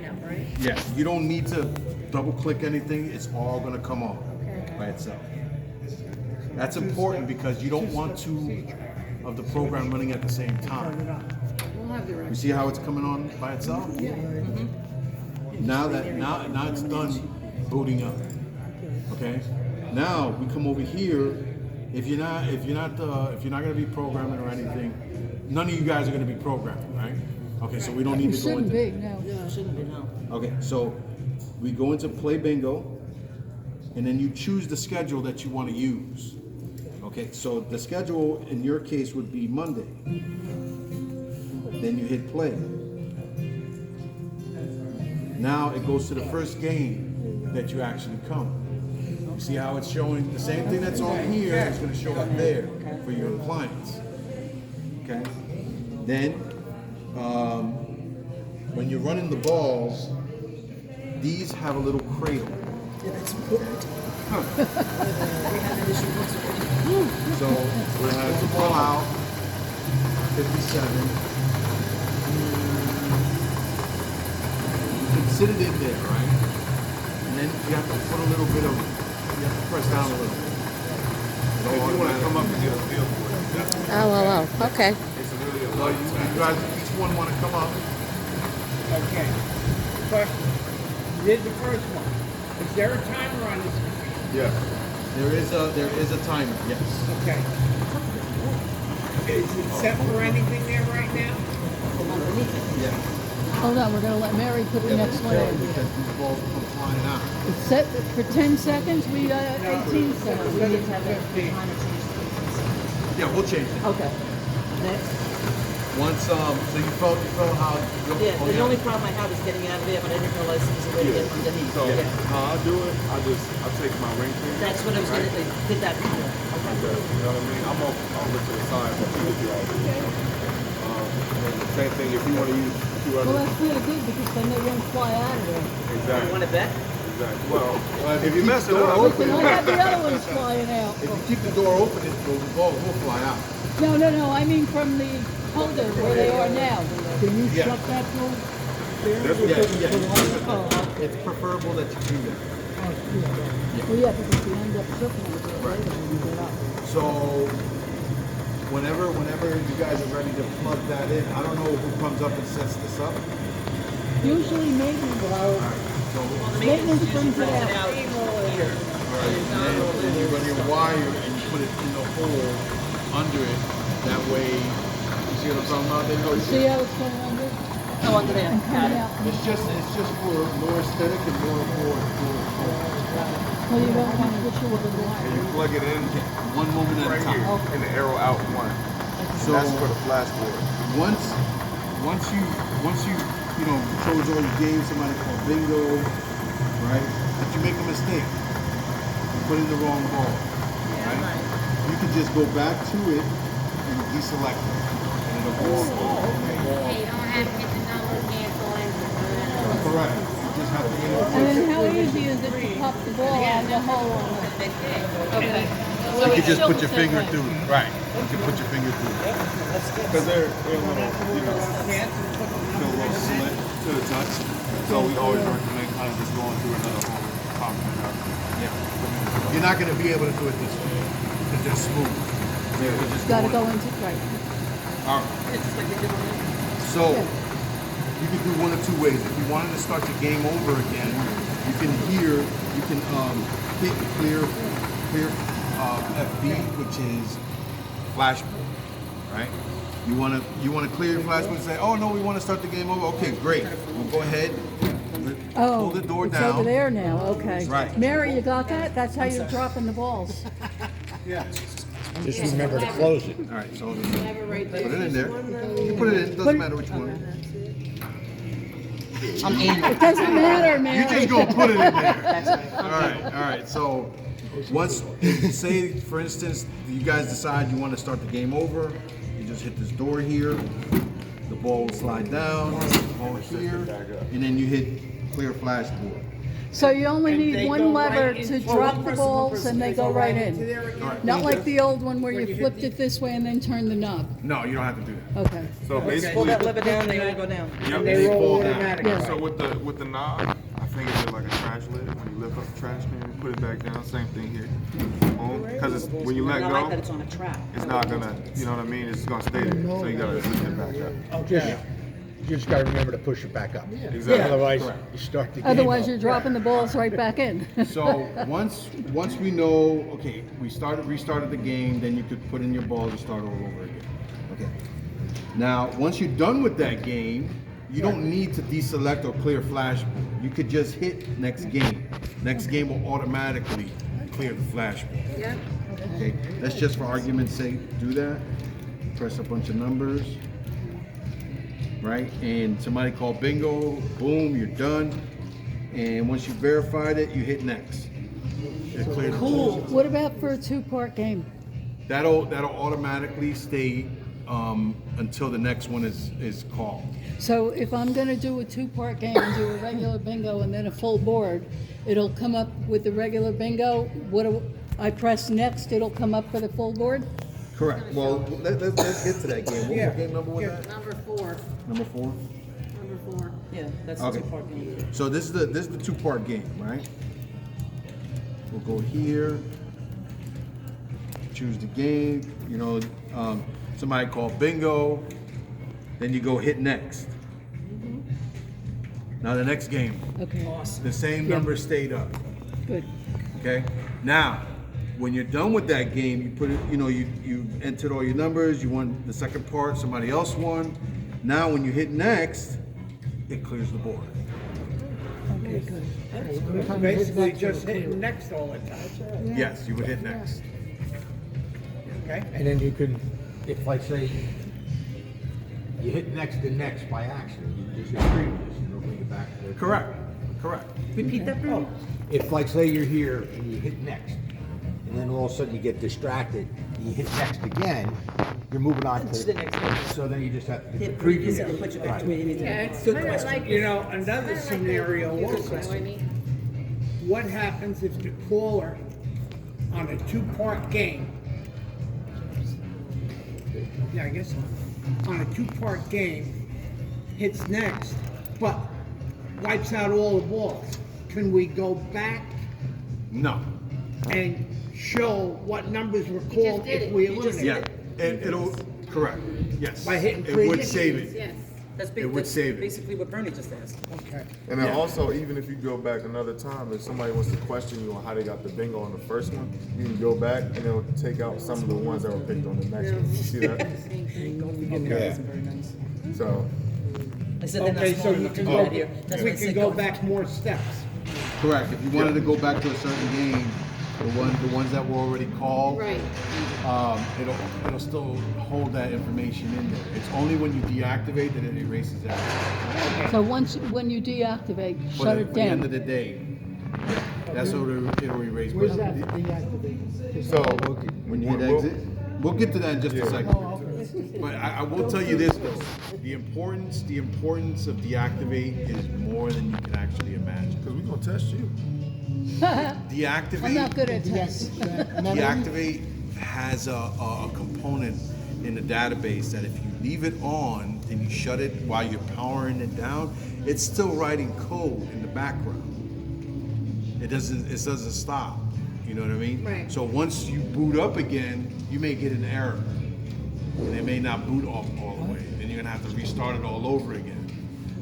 lineup, right? Yeah, you don't need to double click anything. It's all gonna come on Okay. by itself. That's important because you don't want two of the program running at the same time. We'll have the You record. see how it's coming on by itself? Now now it's done booting up. Okay. Now we come over here. If you're not gonna be programming or anything, none of you guys are gonna be programming, right? Okay, so we don't need It to go shouldn't into. be, no. No, it shouldn't be, no. Okay, so we go into play bingo, and then you choose the schedule that you want to use. Okay, so the schedule in your case would be Monday. Then you hit play. Now it goes to the first game that you actually come. You see how it's showing the same thing that's on here is going to show up there for your clients. Okay, then when you're running the balls, these have a little cradle. Yeah, that's important. We have an issue once already. So we have to pull out 57. You can sit it in there, right? And then you have to put a little bit of, you have to press down a little. If you want to come up and get a feel for it, Oh, okay. it's really a So you guys, each one want to come up. Okay. Question. You did the first one. Is there a timer on this? yeah. There is a timer, yes. Okay. Is it set for anything there right now? Yeah. Hold on, we're gonna let Mary put the next one in. Because these balls come flying out. It's set for 10 seconds, we, 18 seconds. We need to have that time to change the Yeah, we'll change it. Okay. Next. Once, so you felt how. Yeah, the only problem I have is getting out of there, but I didn't realize it was already in underneath. So Yeah. how I do it, I take my ring finger. That's what I was gonna do. Did that before. Like that, you know what I mean? I'll look to the side, but you can do all this. And the same thing if you want to use two Well, other. that's really good because then they won't fly out of there. You Exactly. wanna bet? Exactly. Well, if if you you keep mess the it door up, open, Then I have the other ones flying out. If you keep the door open, the balls will fly out. No, no, no, I mean from the holder where they are now. Can you Yeah. shut that door? that's what Oh, It's preferable that you do that. well, yeah, because you end up tripping it later when you get up. So whenever you guys are ready to plug that in, I don't know who comes up and sets this up. Usually maybe, well, So maintenance brings it out. Here. and then you run your wire and you put it in the hole under it. That way, you see what I'm talking about? There you go. See how it's going under? Oh, under there. And Got coming it. out. It's just for more aesthetic and more for Well, you don't want to push it with the and wire. you plug it in one moment at a right time. here, and the arrow out one. So That's for the flashboard. once you chose all your games, somebody called bingo, right? But you make a mistake, you put in the wrong ball, right? You can just go back to it and deselect it, and it'll go. Hey, you don't have to hit the number, cancel it. Correct. You just have to And then how easy is it to pop the ball out of the hole on it? Okay. You can just put your finger through it. Right. You can put your finger through it. Because they're a little, feel a little slit to the touch. So we always recommend kind of just going through another hole. You're not going to be able to do it this way because they're smooth. They're just Gotta going- go into, right. All right. It's just like they did on there. So you can do one of two ways. If you wanted to start your game over again, you can hit clear FB, which is flashboard, right? You wanna clear your flashboard and say, oh no, we want to start the game over. Okay, great. We'll go ahead. Oh, Pull the door it's down. over there now, okay. Right. Mary, you got that? That's how you're dropping the balls. Just remember to close it. All right, so put it in there. You put it in. Doesn't matter which one. I'm aiming. It doesn't matter, You Mary. just gonna put it in there. All right. So once, say for instance, you guys decide you want to start the game over, you just hit this door here. The ball will slide down, ball here, and then you hit clear flashboard. So you only And need they one go lever right to in. drop the balls and they go right in. Into there again. Not like the old one where When you you hit flipped the- it this way and then turned the knob. No, you don't have to do that. Okay. So Okay. basically, Pull that lever down, they all go down. yep, They They roll fall down. automatically. Yeah. So with the knob, I think it's like a trash lid. When you lift up the trash can and put it back down, same thing here. Boom. Because when you let I like that go, it's on a track. it's not gonna, you know what I mean? It's gonna stay there. So you gotta lift it back up. Okay. You just gotta remember to push it back up. Exactly. Otherwise, Correct. you start the game Otherwise, up. you're dropping the balls right back in. So once we know, okay, we restarted the game, then you could put in your balls and start all over again. Okay. Now, once you're done with that game, you don't need to deselect or clear flashboard. You could just hit next game. Next game will automatically clear the flashboard. Yep. Okay. Let's just for argument's sake do that. Press a bunch of numbers. Right? And somebody called bingo, boom, you're done. And once you verified it, you hit next. It cleared the balls. What about for a two-part game? That'll automatically stay until the next one is called. So if I'm gonna do a two-part game and do a regular bingo and then a full board, it'll come up with the regular bingo. I press next, it'll come up for the full board? Correct. Well, let's get to that game. What Yeah. game number was that? Number 4. Number 4. Number 4. Yeah, that's Okay. the two-part game. So this is the two-part game, right? We'll go here, choose the game. You know, somebody called bingo. Then you go hit next. Now the next game, Okay, the same number stayed up. good. Okay. Now, when you're done with that game, you put it. You know, you entered all your numbers. You won the second part. Somebody else won. Now, when you hit next, it clears the board. Okay, good. It's basically just hitting next all the time. Yes, you would hit next. Okay? And then you can, if like say, you hit next and next by accident, you just hit previous and it'll bring it back to. Correct. Correct. Repeat that, Bernie. If like say you're here and you hit next, and then all of a sudden you get distracted, and you hit next again, you're moving on To to the next game. So then you just have to hit Hit the previous. previous and put you back to where you need to be. Yeah, it's Good kind of question. like You know, another scenario Good also, question. what happens if the caller on a two-part game, yeah, I guess so, on a two-part game, hits next, but wipes out all the balls? Can we go back No. and show what numbers were just called did if it. we You just eliminated? Yeah. It'll correct. Yes. By hitting it would previous? save it. Yes. That's It would save it. basically what Bernie just asked. Okay. And then Yeah. also, even if you go back another time, if somebody wants to question you on how they got the bingo on the first one, you can go back and it'll take out some of the ones that were picked on the next one. You see that? Yeah. Very nice. So, I said they're Okay, not so smart you enough to can do go, that here. That's we why I can said go back more steps. Correct. If you wanted to go back to a certain game, the ones that were already called, Right. it'll still hold that information in there. It's only when you deactivate that it erases that. So when you deactivate, But shut at it the end of down. the day, that's what it'll erase. Where's But that deactivate? so when you hit exit, we'll get to that in just a second. But I will tell you this though, the importance of deactivate is more than you can actually imagine. because we're gonna test you. Deactivate. I'm not good at tests. Deactivate has a component in the database that if you leave it on and you shut it while you're powering it down, it's still writing code in the background. It doesn't stop. You know what I mean? Right. So once you boot up again, you may get an error. And it may not boot off all the way. Then you're gonna have to restart it all over again.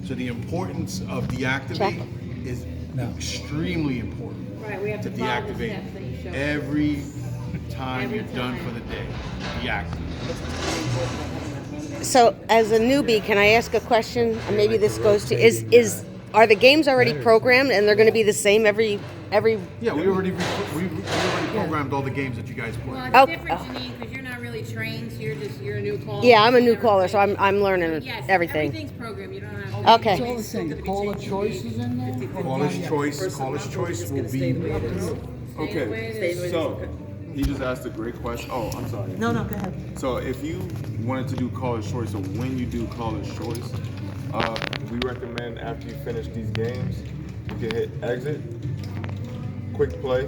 So the importance of deactivate is extremely important. Right, we have to to follow the deactivate steps that you showed. every time Every you're done time. for the day. Deactivate. So, as a newbie, can I ask a question? And maybe this goes to are the games already programmed and they're going to be the same every? Yeah, we already programmed all the games that you guys play. Well, it's Okay. different, Janine, because you're not really trained, so you're a new caller. Yeah, I'm a You've new never caller, so played. I'm learning Yes, everything. everything's programmed. You don't have to. Okay. It's all the same. Caller's choice is in there? Caller's choice will be. Okay, so he just asked a great question. Oh, I'm sorry. No, go ahead. So if you wanted to do caller's choice, or when you do caller's choice, we recommend after you finish these games, if can hit exit, quick play,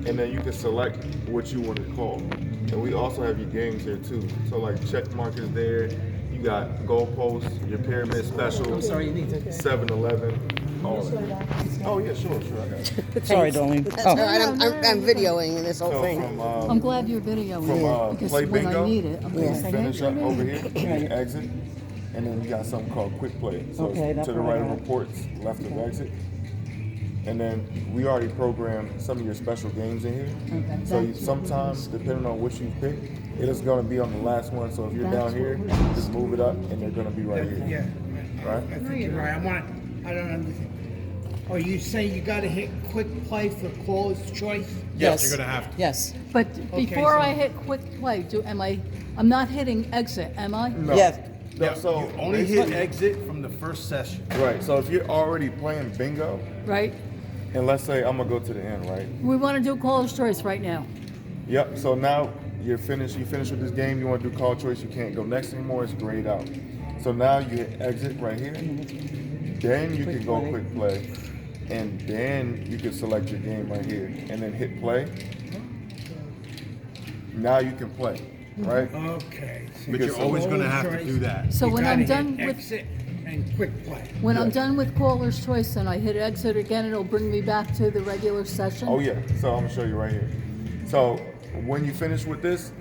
and then you can select what you want to call. And we also have your games here too. So like check mark is there. You got goalposts, your pyramid special. I'm sorry, you need to. 7-Eleven, all that. Oh yeah, sure, I got it. Sorry, darling. That's all right. I'm videoing this whole So thing. I'm glad you're videoing it, because Play when I Bingo, need it, I'm you gonna can say, finish hey, up over here, you can exit, and then you got something called quick play. So Okay, it's that's to the what I right of got. reports, left of exit. And then we already programmed some of your special games in here. Okay, So that's sometimes, depending on which you pick, it is going to be on the last one. So if you're That's down here, what we're just move it up, and they're going to be right here. Yeah, Right? I think you're right. I don't understand. Are you saying you gotta hit quick play for caller's choice? Yes, you're gonna have to. Yes. But before so- I hit quick play, I'm not hitting exit, am I? No. Yes. No, so You only hit basically- exit from the first session. Right. So if you're already playing bingo, Right? and let's say I'm gonna go to the end, right? We wanna do caller's choice right now. Yep. So now you're finished. You finished with this game. You want to do call choice. You can't go next anymore. It's grayed out. So now you hit exit right here. Then you can go quick play, and then you can select your game right here, and then hit play. Now you can play, right? Okay. So But you're always gonna have to do that. So you when gotta I'm hit done with, exit and quick play. when I'm Yeah. done with caller's choice and I hit exit again, it'll bring me back to the regular session? Oh yeah. So I'm gonna show you right here. So when you finish with this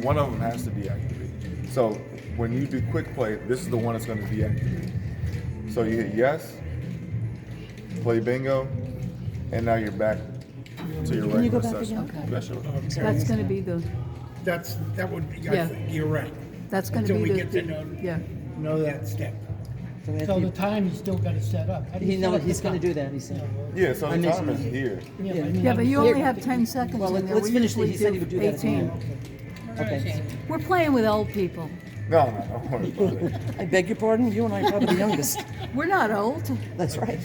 one of them has to deactivate. So when you do quick play, this is the one that's gonna deactivate. So you hit yes, play bingo, and now you're back to your Can you go regular back session. again? Yeah, sure. That's gonna be the, That would, Yeah. I think you're right. that's gonna Until be we the, get to know, yeah. know that step. So the time you still gotta set up. How do you He set know up the he's going to time? do that. He said. Yeah, so I the missed time is it. here. Yeah, but I mean, Yeah, but you how do only have 10 seconds Well, in there. let's We finish. usually He said he would do that at the 18. end. Okay. We're playing with old people. No, don't worry about it. I beg your pardon. You and I are probably the youngest. We're not old. That's right.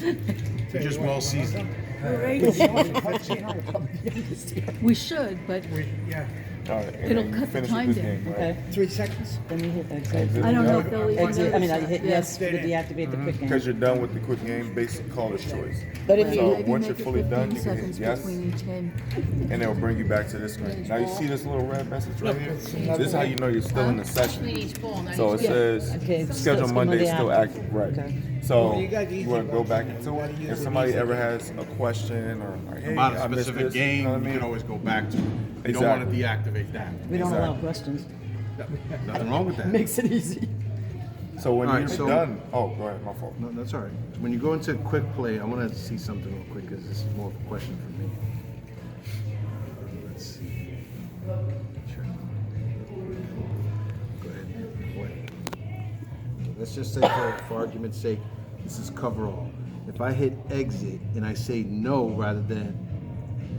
You're just well seasoned. We should, but Yeah. All right, and It'll then you cut the finish time with this down. game, right? Okay. 3 seconds? Then you hit exit. Exit. I don't know if they'll even Exit. I mean, I notice hit it. yes to deactivate the quick game. Because you're done with the quick game, basic caller's choice. But if So you, Maybe once make you're it fully done, 15 you can hit seconds yes, between each game. and it'll bring you back to this screen. Now you see this little red message right here? This is how you know you're still in the Between session. each pool, not So it each says Okay, it's schedule still Monday is Monday still active. active, right? Okay. So Well, you got you easy want to go ones. back into it. If somebody ever has a question or like, hey, About a I missed specific this, game, you know what I you mean? can always go back to it. You don't want to deactivate that. We don't allow Exactly. questions. Nothing wrong with that. Makes it easy. So when All right, you're so- done, oh, go ahead, my fault. No, that's all right. When you go into quick play, I want to see something real quick because this is more of a question for me. Let's see. Sure. Go ahead. Play. Let's just say, for argument's sake, this is cover all. If I hit exit and I say no rather than,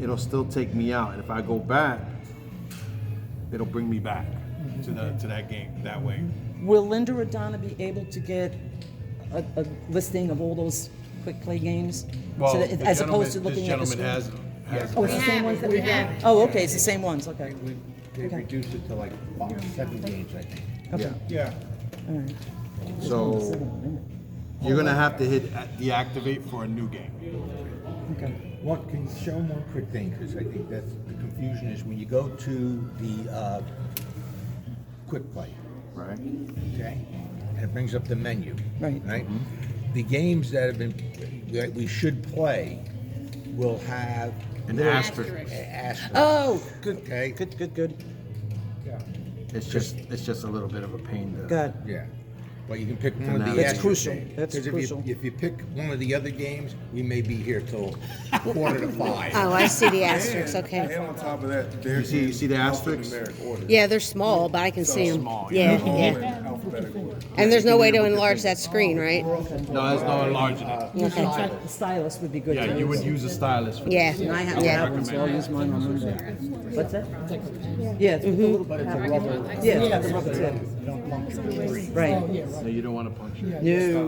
it'll still take me out. And if I go back, it'll bring me back to that game that way. Will Linda or Donna be able to get a listing of all those quick play games? So that- as opposed to looking at the screen? has Oh, it's the same ones that we have? Oh, okay, it's the same ones, okay. They reduced it to like 7 games, I think. Okay. Yeah. All right. So you're gonna have to hit deactivate for a new game. Okay. What can show one quick thing, because I think that's the confusion is when you go to the quick play, Right. okay? And it brings up the menu. Right. Right? The games that have been, that we should play will have An asterisk. asterisk. Oh, good, Okay. good. It's just a little bit of a pain to. Good. Yeah. But you can pick one of the That's asterisks. crucial. That's 'Cause crucial. if you pick one of the other games, we may be here till 4:45. oh, I see the asterisks. Okay. And on top of that, You see the asterisks? Yeah, they're small, but I can see them. small, Yeah, All yeah. in alphabetical order. And there's no way to enlarge that screen, right? No, there's no enlarging it. Okay. The stylus would be good. Yeah, too. you would use a stylus. For Yeah. And I have Yeah. that one, so I'll use mine on Monday. What's that? Yeah, it's with the little. But it's a rubber. Yeah, it's got the rubber tip. Right. No, you don't want to puncture. No.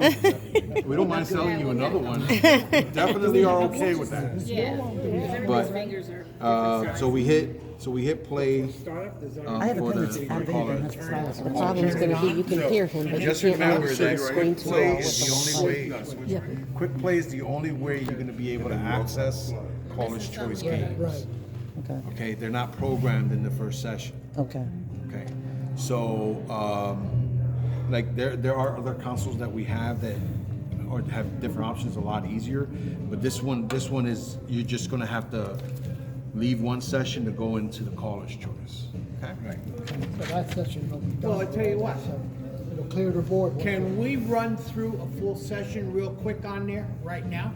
We don't mind selling you another one. Definitely are okay with that. Yeah. But Everybody's fingers are. so we hit So we hit play. I have a for pen the- that's for the out of date caller. and has a stylus. The problem's going to be you can hear him, but you Just can't remember really see the that screen quick too play well. is the only way. Quick play is the only way you're going to be able to access caller's choice games. Right. Okay, Okay, they're not programmed in the first session. okay. Okay, so like there are other consoles that we have that or have different options, a lot easier. But this one is you're just going to have to leave one session to go into the caller's choice. Okay. Right. So that session will be done. Well, I tell you what. So it'll clear the board. Can we run through a full session real quick on there right now?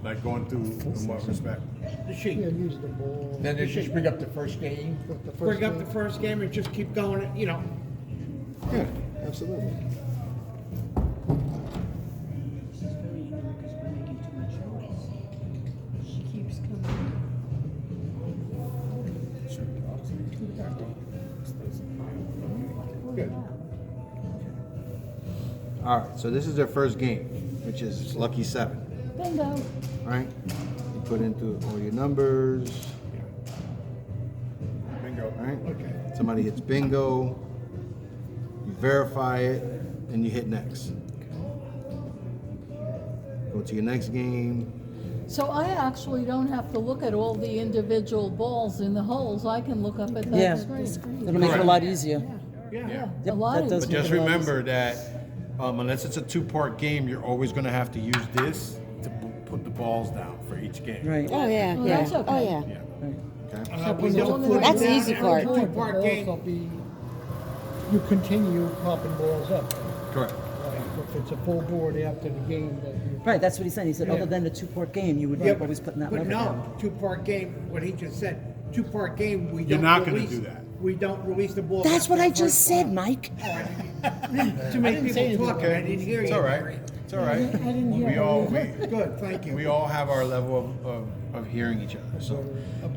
Like going through in what respect? The Yeah, sheet. use the ball. Then they just bring up the first game. The first Bring up game. the first game and just keep going, you know. Yeah, absolutely. Good. All right, so this is their first game, which is Lucky 7. Bingo. Right? You put into all your numbers. Bingo. Right? Okay. Somebody hits bingo. You verify it, and you hit next. Go to your next game. So I actually don't have to look at all the individual balls in the holes. I can look up at Yeah. that screen. It'll make it a lot easier. Yeah. A lot that of does But make just it a lot remember that unless it's a two-part game, you're always going to have to use this to put the balls down for each game. Right. Oh yeah, Well, yeah. that's okay. Oh yeah. Yeah. Okay. Except We when don't you put it That's the down easy every part. The two-part balls game. will be, you continue popping balls up. Correct. Like if it's a full board after the game that you. Right, that's what he's saying. He said, Yeah. other than the two-part game, you would Yeah, always put that but lever no, down. two-part game, what he just said, two-part game, we don't You're not gonna release- do that. We don't release the ball. That's after what the I first just said, ball. Mike. Too many people talking, I didn't hear you. It's all right. Barry. It's all right. didn't hear We all Good, thank you. we all have our level of hearing each other. So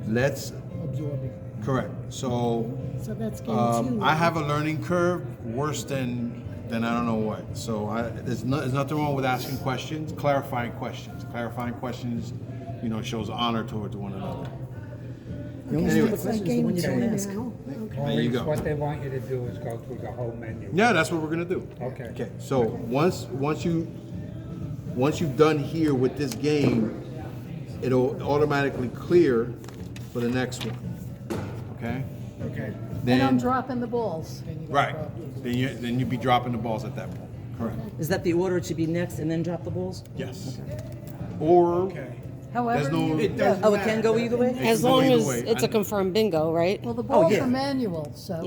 let's Absorbing. correct. So So that's game two. I have a learning curve worse than I don't know what. So there's nothing wrong with asking questions, clarifying questions. Clarifying questions, shows honor towards one another. The only Anyway. stupid question is the one you don't ask. There you go. What they want you to do is go through the whole menu. Yeah, that's what we're gonna do. Okay. Okay. So once you've done here with this game, it'll automatically clear for the next one. Okay. Okay. And I'm Then dropping the balls. right. Then you'd be dropping the balls at that point. Correct. Is that the order? It should be next and then drop the balls? Yes. Or However, There's no- you- It doesn't Oh, it can go either way? As can go long either as way. it's a And- confirmed bingo, right? Well, the balls yeah. are manual, so.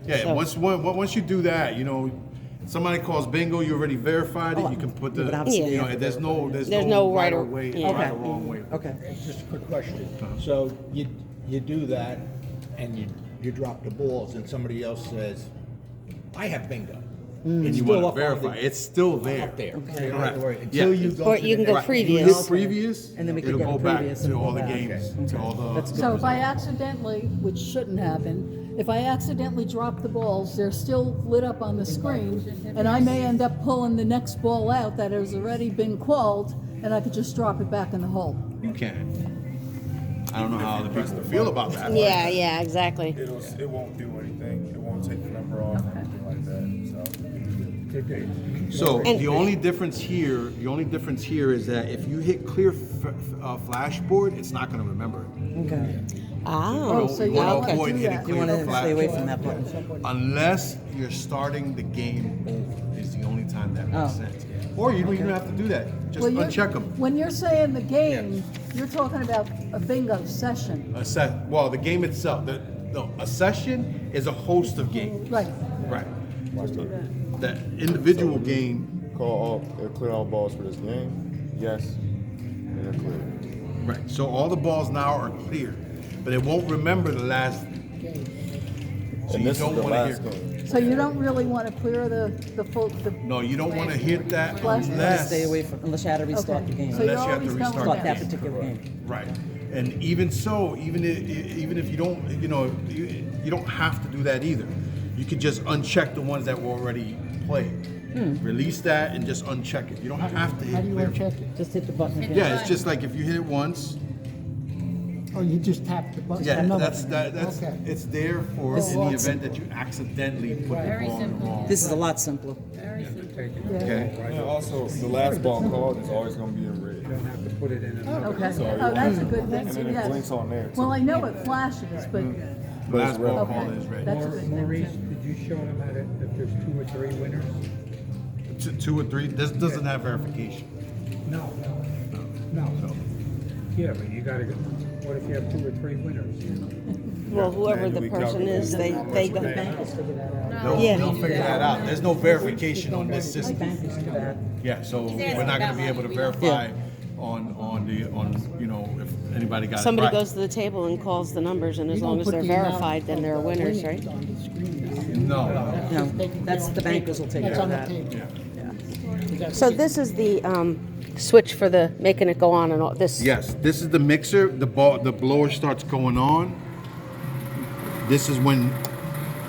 Yeah. yeah. So- Once you do that, somebody calls bingo, you already verified it. You can put the. but obviously Yeah. There's no right or- way, yeah. right or wrong way. Okay. Just a quick question. So you do that and you drop the balls and somebody else says, I have bingo. And you still want to up on verify. the- It's still there. Up there. Correct. So you don't have to worry Yeah. until you go Or to you the can go next- previous. You hit previous, And then we can it'll go go to back previous to and all the go back. games, to all the. That's So if I accidentally, which shouldn't happen, if I accidentally drop the balls, they're still lit up on the screen, and I may end up pulling the next ball out that has already been called, and I could just drop it back in the hole. You can. I don't know how other people feel about that. Yeah, yeah, exactly. It won't do anything. It won't take the number off or anything like that. So And- the only difference here is that if you hit clear flashboard, it's not going to remember it. Okay. Oh, so You you want don't to wanna avoid do hitting that. You clear want to stay away from flashboard. that button. Unless you're starting the game over is the only time that makes Oh. sense. Or you don't even have to do that. Just Well, you're- uncheck them. When you're saying the game, you're talking about a bingo session. Well, the game itself. A session is a host of games. Right. Right. The individual game. It'll clear all balls for this game. Yes. And they're clear. Right. So all the balls now are clear, but it won't remember the last. So And you this is don't the want to last hear. game. So you don't really want to clear the full, No, you don't want to hit that Flash- You want to unless. stay away from, unless you had to restart the okay. game. So you're Unless you have to always restart going Start the that down. particular game. Right. And even so, even if you don't, you don't have to do that either. You could just uncheck the ones that were already played. Release that and just uncheck it. You don't have to hit How do you clear. uncheck it? Just hit the button again. Yeah, it's just like if you hit it once, Oh, you just tap the button? Yeah, Another that's thing. that's Okay. it's there for This is in the lots event that you accidentally put the Very ball in the simple. wrong. This is a lot simpler. Very simple. Take it. Okay. And also, the last ball called is always going to be in You red. don't have to put it in another. Okay, So oh, that's a good And then thing, it yes. blinks on there. Too. Well, I know it flashes, but, The last ball okay, call is red. that's a good thing. Maurice, did you show them how to, if there's 2 or 3 winners? Two or three. This doesn't have verification. No. No. Yeah, but you gotta, what if you have 2 or 3 winners? Well, whoever the Manually person is, they calculate go. how much Bankers figure that out. They'll, Yeah. they'll figure that out. There's no verification on this My system. bankers do that. Yeah, so asking we're not going to be about able to money. verify on you know if anybody got Somebody it right. goes to the table and calls the numbers, and as You long don't as put they're the amount verified, then they're of winners, winnings right? on the screen. No, No, that's the bankers will take care That's of on the that. table. So this is the switch for the making it go on and all this. yes, this is the mixer. The blower starts going on. This is when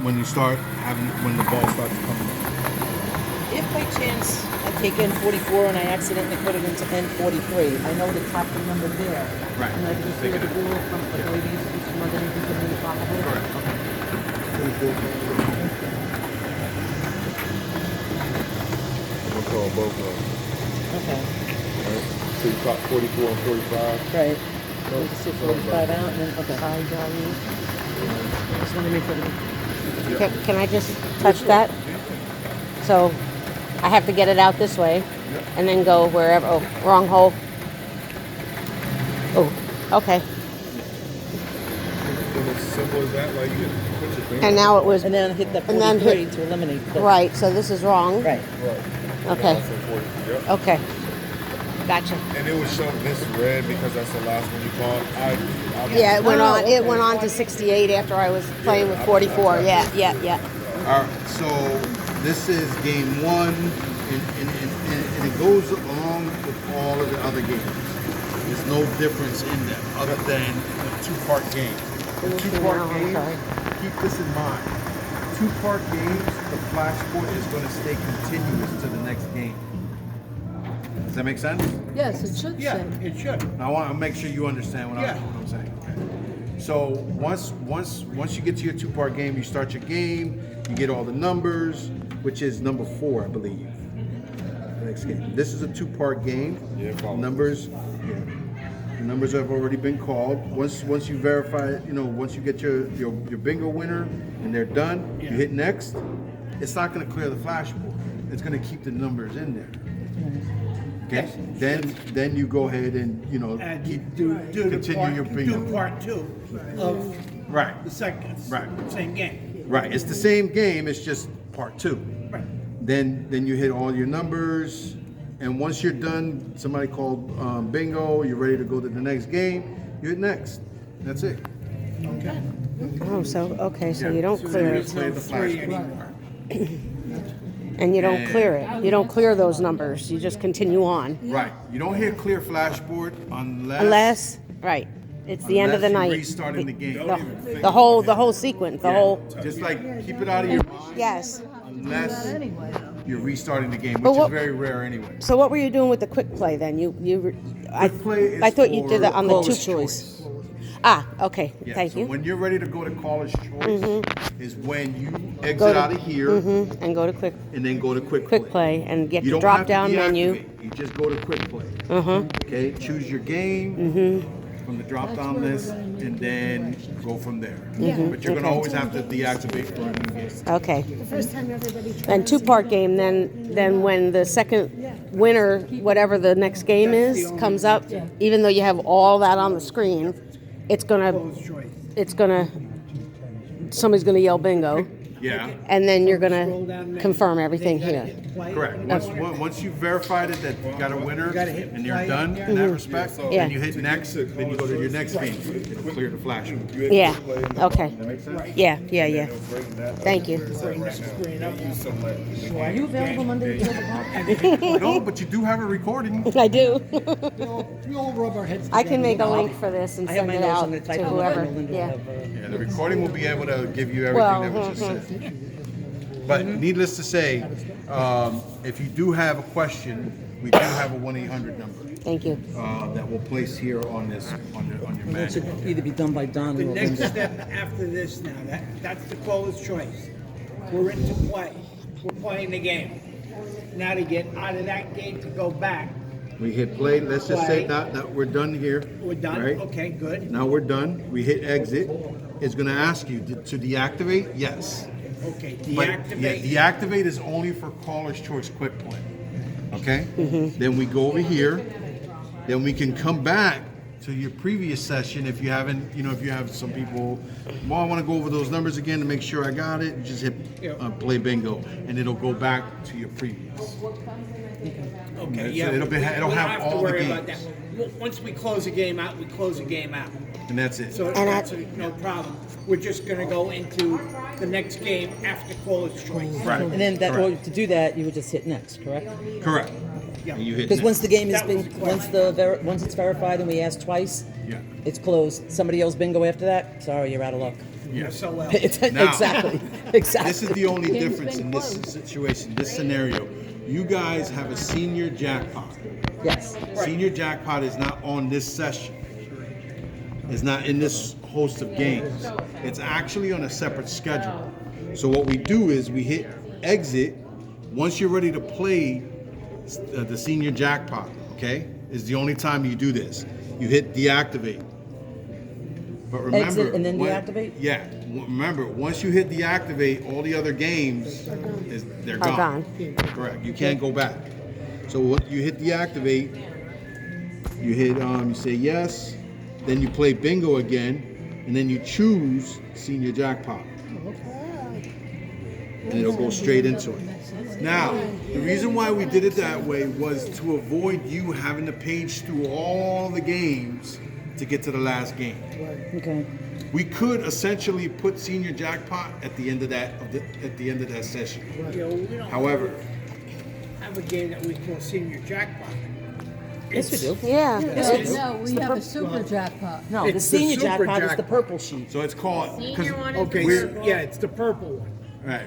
you start having when the ball starts coming in. If by chance I take N44 and I accidentally put it into N43, I know to tap the number there. Right. And I can just Take hear it the in. ball from, like, the way they used to do from underneath the mini pocket. Correct. We'll call both of them. Okay, Right? So you caught 44 and 45. right. So we can see 45 out and then, okay. Just want to make sure. Can I just touch that? So I have to get it out this way, and then go wherever. Oh, wrong hole. Oh, okay. And it's simple as that, like you put your finger. And now it was And then hit the And then 43 hit- to eliminate the. right. So this is wrong. Right. Okay. Also 43, yep. Okay. Gotcha. And it was shown this red because that's the last one you called. Yeah, it went on. It went on to 68 after I was playing with 44. Yeah. All right, so this is game one, and it goes along with all of the other games. There's no difference in them other than a two-part game. The two-part No, I'm game, sorry. keep this in mind. Two-part games, the flash sport is going to stay continuous to the next game. Does that make sense? Yes, it should Yeah, say. it should. Now, I want to make sure you understand what, Yeah. I'm saying. Okay. So once you get to your two-part game, you start your game. You get all the numbers, which is number 4, I believe. The next game. This is a two-part game. Yeah, follow. Numbers. Yeah. The numbers have already been called. Once you verify, once you get your bingo winner and they're done, you hit next. It's not going to clear the flashboard. It's going to keep the numbers in there. Okay. Then you go ahead and And you keep do the continue part, your you bingo. do part 2 of Right. the second, Right. same game. Right. It's the same game. It's just part 2. Right. Then you hit all your numbers, and once you're done, somebody called bingo. You're ready to go to the next game. You hit next. That's it. Okay. Oh, so okay. So Yeah. you don't So clear there's it, no No the 3 flash. anymore. and you don't And- clear it. You don't clear those numbers. You just continue on. Right. You don't hit clear flashboard unless Right. It's the end of the unless night. you're restarting the game. The whole sequence. The Yeah. whole. Just like keep it out of your mind Yes. unless Anyway, you're restarting the game, But which what- is very rare anyway. So what were you doing with the quick play then? Quick play is I thought you did it for on the two caller's choice. Ah, okay. Yeah, Thank so you. when you're ready to go to caller's choice is when you Go exit to- out of here And go to quick and then go to quick play and get You the don't drop have to down menu. deactivate. You just go to quick play. Okay, choose your game from the drop down list and then go from there. But you're gonna always have to deactivate for a new game. Okay. And two-part game. Then when the second winner, whatever the next game is, comes up, even though you have all that on the screen, it's gonna somebody's gonna yell bingo, Yeah, and then you're gonna confirm everything here. correct. Once you've verified it that you got a winner and you're done in that respect, Yeah. then you hit next, then you go to your next game. It'll clear the flash. Yeah. Okay. Yeah. Bring that Thank you. right now. Thank you so much. Are you available Monday at 12 o'clock? No, but you do have a recording. I do. We all rub our heads I can make a link for this and I have send my it notes, out I'm gonna to type them up whoever. and Melinda will Yeah. have, Yeah, the recording will be able to give you everything that was just said. But needless to say, if you do have a question we do have a 1-800 number Thank you. that we'll place here on this on your That mat. should either be done by Don The or next Linda. step after this now, that's the caller's choice. We're into play. We're playing the game. Now to get out of that game to go back, We hit play. Let's just say that we're done here. we're done? Right? Okay, good. Now we're done. We hit exit. It's going to ask you to deactivate. Yes. Okay, But deactivate. yeah, deactivate is only for caller's choice quick play. Okay? Then we go over here. Then we can come back to your previous session if you haven't, if you have some people, well, I want to go over those numbers again to make sure I got it. Just hit play bingo, and it'll go back to your previous. Okay, So yeah. it'll we don't have have all to the worry about games. that. Once we close a game out, we close a game out. And that's it. So And that's no problem. We're just gonna go into the next game after caller's choice. Right. And then that, Correct. to do that, you would just hit next, correct? Correct. Yeah. And you hit Because once the game has That was been, the question. once it's verified and we ask twice, Yeah. it's closed. Somebody else bingo after that, sorry, you're out of luck. Yeah. So well. Now- Exactly, exactly. This is the only Game's difference been in this closed. situation, this scenario. You guys have a senior jackpot. Yes. Senior jackpot is not on this session. It's not in this host of games. It's actually on a separate schedule. So what we do is we hit exit. Once you're ready to play the senior jackpot, okay, is the only time you do this. You hit deactivate. But remember, Exit and then deactivate? Yeah. Remember, once you hit deactivate, all the other games they're Are gone. Correct. You can't go back. So what you hit deactivate, you hit you say yes, then you play bingo again, and then you choose senior jackpot. And it'll go straight into it. Now, the reason why we did it that way was to avoid you having to page through all the games to get to the last game. Okay. We could essentially put senior jackpot at the end of that session. You know, we don't However, have a game that we call senior jackpot. Yes, we do. Yeah. No, we have a super jackpot. No, the It's the senior super jackpot is the jackpot. purple sheet. so it's called Senior one is Okay, We're- purple. yeah, it's the purple one. right.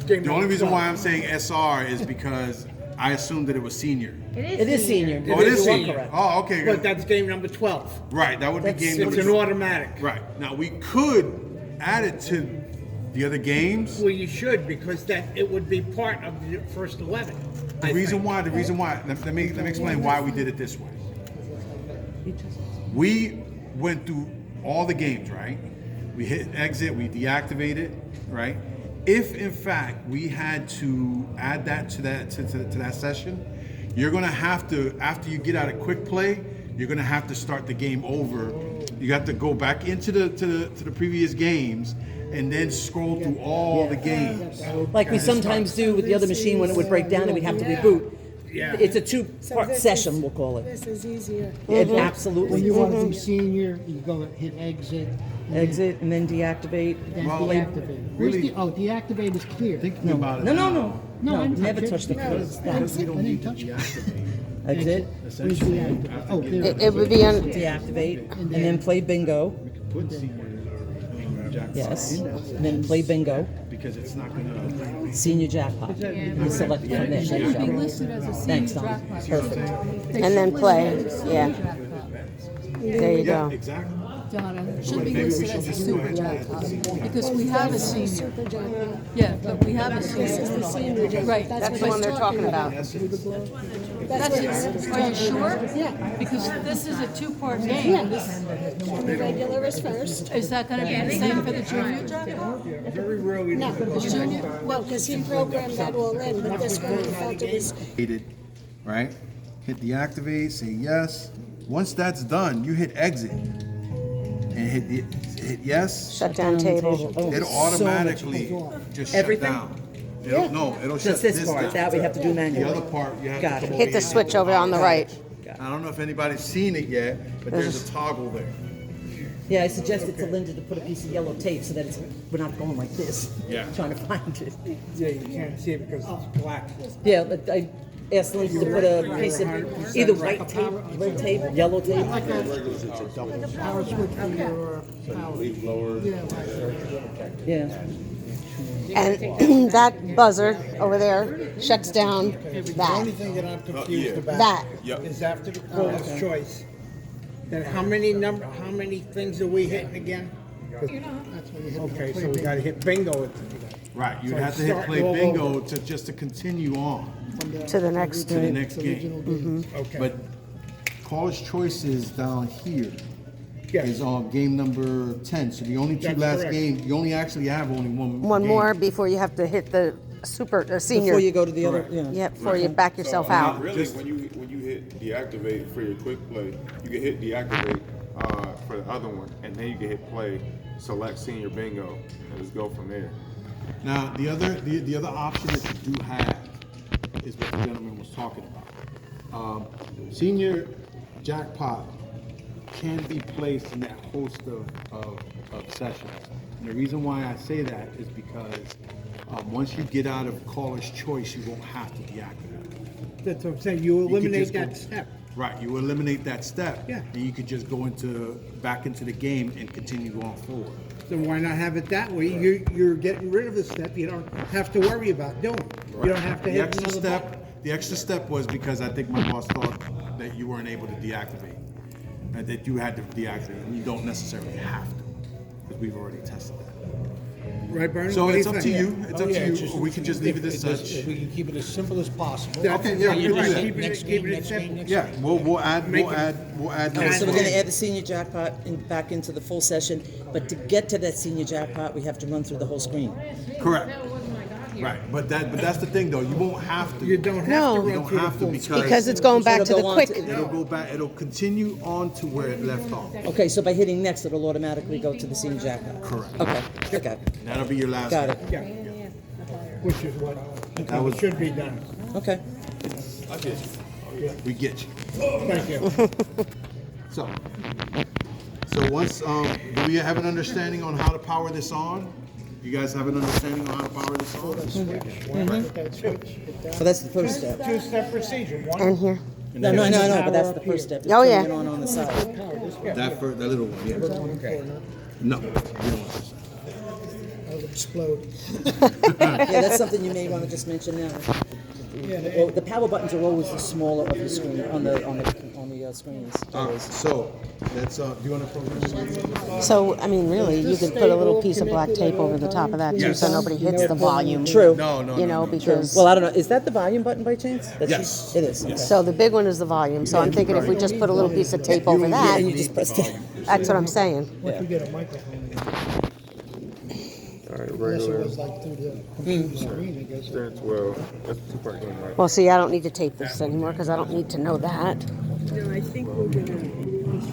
Game The only number reason 12. why I'm saying SR is because I assumed that it was senior. It is senior. Oh, it is You are senior. correct. Oh, okay. But that's game number 12. Right, that would be That's- game It's number an 12. automatic. Right. Now we could add it to the other games. Well, you should, because that, it would be part of the first 11. The reason why, let me explain why we did it this way. We went through all the games, right? We hit exit, we deactivated, right? If in fact we had to add that to that session, you're gonna have to, after you get out of quick play, you're gonna have to start the game over. You have to go back into the previous games and then scroll through all the games. Like we sometimes do with the other machine when it would break down and we'd have to reboot. Yeah. It's a two-part session, we'll call it. This is easier. It When absolutely. you want to do senior, you go hit exit. Exit and then deactivate. Then Well, deactivate. Where's really- deactivate is clear. Thinking about it No, no, now, no. No, I No, didn't never touch it. touch the No, code. Stop. because we don't I need didn't to touch deactivate. Exit, Where's Essentially, deactivate? Oh, there It would be on. deactivate, and then play bingo. put senior jackpot Yes. in there And then play bingo. because it's not gonna. Senior jackpot. You select from there. It There you should be go. listed as a senior Thanks, Tom. jackpot. Perfect. They And then should play, list it as a senior yeah. jackpot. There you Yeah, go. exactly. Donna, it should be Maybe we listed should as a just go super ahead and jackpot, because we have a senior. Super jackpot. Yeah, but we have a This is the senior. senior jackpot. Right, That's the one they're talking about. That's That's it. what Are you sure? Yeah. Because this is a two-part Yeah. game. And the regular is first. Is that gonna be the same for the junior jackpot? Very rarely. No, no, because he programmed that all in, but this one he felt it was Right? Hit deactivate, say yes. Once that's done, you hit exit and hit yes. Shut down table. Oh, It'll so much automatically more. just shut Everything? down. It'll shut Just this part, down. that we have to do The manually. other part, you have Got to it. come Hit over the here. switch over on the right. I don't know if anybody's seen it yet, but there's a toggle there. Yeah, I suggested to Linda to put a piece of yellow tape so that we're not going like this. Yeah. Trying to find it. Yeah, you can't see it because it's black. Yeah, but I asked Linda to put a piece of either white tape, red tape, yellow tape. Power switch for your power. Leaf blower. Yeah. And that buzzer over there shuts down The only that. thing that I'm confused yeah. about That. is after the caller's choice, then how many things are we hitting again? Okay, so we gotta hit bingo. Right, you So have to hit start play all bingo to continue on To the next. to the next game. Okay. But caller's choice is down here. Yes. Is on game number 10. So the only two That's last correct. games, you only actually have only one One game. more before you have to hit the senior. Before you go to the other, yeah. Yeah, before you back yourself So, I mean, out. Really, when you hit deactivate for your quick play, you can hit deactivate for the other one, and then you can hit play, select senior bingo, and just go from there. Now, the other option that you do have is what the gentleman was talking about. Senior jackpot can be placed in that host of sessions. And the reason why I say that is because once you get out of caller's choice, you won't have to deactivate. That's what I'm saying, you You could eliminate just go- that step. Right, you eliminate that step. Yeah. And you could just go back into the game and continue going forward. So why not have it that way? You're getting rid of the step you don't have to worry about doing. You don't have to The hit extra another button. step, the extra step was because I think my boss thought that you weren't able to deactivate. That you had to deactivate, and you don't necessarily have to, because we've already tested that. Right, Bernie? So What do it's up to think? you, it's up to you, or we can just leave it as such. We can keep it as simple as possible. Okay, yeah, we can do Right, that. keep Next it game, simple. next game, next Yeah, we'll add Make more Okay, so we're gonna games. add the senior jackpot back into the full session, but to get to that senior jackpot, we have to run through the whole screen. Correct. That wasn't I got here. Right, but that's the thing though, you won't have to. You don't have No. to You run don't through the have to full. Because it's going back to It'll the go on quick. to- It'll go back, it'll continue on to where it left off. Okay, so by hitting next, it'll automatically go to the senior jackpot. Correct. Okay, okay, That'll be your last. got it. Yeah. Which is what That was- should be done. Okay. I get you. We get you. Thank you. So once, do we have an understanding on how to power this on? You guys have an understanding on how to power this on? Well, that's the first step. Two-step procedure. One, And here. No, but that's the first step. Oh, yeah. Turning it on the side. That little one, yeah. No, you don't want this. I'll explode. Yeah, that's something you may want to just mention now. Well, the power buttons are always the smaller of the screen, on the screens. always. So, that's, do you want to program this? So, I mean, really, you could put a little piece of black tape over the top of that too, so Yes. nobody hits the volume. True. No, You know, because. Well, I don't know, is that the volume button by chance? That's Yes. It is, okay. So the big one is the volume, so I'm thinking if we just put a little piece of tape over that, And you just press it. that's what I'm saying. Once we get a microphone, All right, unless it regular, was like through the computer screen, I guess. 10, 12. That's the two-part game, right? Well, see, I don't need to tape this anymore, because I don't need to know that. No, I think we're gonna